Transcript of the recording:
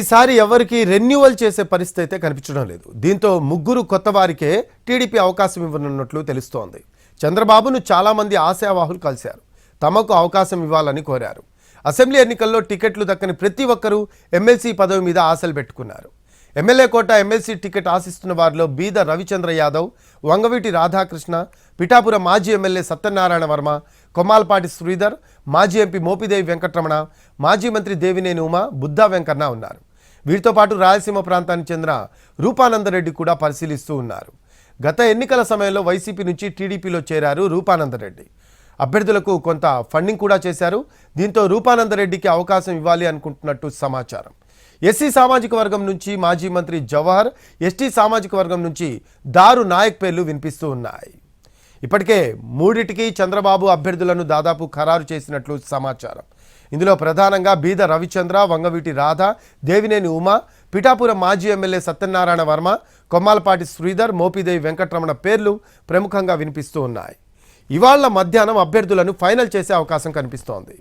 ఈసారి ఎవరికి రెన్యువల్ చేసే పరిస్థితి అయితే కనిపించడం లేదు. దీంతో ముగ్గురు కొత్త వారికే టీడీపీ అవకాశం ఇవ్వనున్నట్లు తెలుస్తోంది. చంద్రబాబును చాలా మంది ఆశావాహులు కలిశారు. తమకు అవకాశం ఇవ్వాలని కోరారు. అసెంబ్లీ ఎన్నికల్లో టికెట్లు దక్కని ప్రతి ఒక్కరూ ఎమ్మెల్సీ పదవి మీద ఆశలు పెట్టుకున్నారు. ఎమ్మెల్యే కోట ఎమ్మెల్సీ టికెట్ ఆశిస్తున్న వారిలో బీద రవిచంద్ర యాదవ్, వంగవీటి రాధాకృష్ణ, పిఠాపురం మాజీ ఎమ్మెల్యే సత్యనారాయణ వర్మ, కొమ్మాలపాటి శ్రీధర్, మాజీ ఎంపీ మోపిదేవి వెంకటరమణ, మాజీ మంత్రి దేవినేని ఉమ, బుద్ధా వెంకన్న ఉన్నారు. వీరితో పాటు రాయలసీమ ప్రాంతానికి చెందిన రూపానందరెడ్డి కూడా పరిశీలిస్తూ ఉన్నారు. గత ఎన్నికల సమయంలో వైసీపీ నుంచి టీడీపీలో చేరారు రూపానందరెడ్డి. అభ్యర్థులకు కొంత ఫండింగ్ కూడా చేశారు. దీంతో రూపానందరెడ్డికి అవకాశం ఇవ్వాలి అనుకుంటున్నట్టు సమాచారం. ఎస్సీ సామాజిక వర్గం నుంచి మాజీ మంత్రి జవహర్, ఎస్టీ సామాజిక వర్గం నుంచి దారు నాయక్ పేర్లు వినిపిస్తూ ఉన్నాయి. ఇప్పటికే మూడిటికి చంద్రబాబు అభ్యర్థులను దాదాపు ఖరారు చేసినట్లు సమాచారం. ఇందులో ప్రధానంగా బీద రవిచంద్ర, వంగవీటి రాధ, దేవినేని ఉమ, పిఠాపురం మాజీ ఎమ్మెల్యే సత్యనారాయణ వర్మ, కొమ్మాలపాటి శ్రీధర్, మోపిదేవి వెంకటరమణ పేర్లు ప్రముఖంగా వినిపిస్తూ ఉన్నాయి. ఇవాళ మధ్యాహ్నం అభ్యర్థులను ఫైనల్ చేసే అవకాశం కనిపిస్తోంది.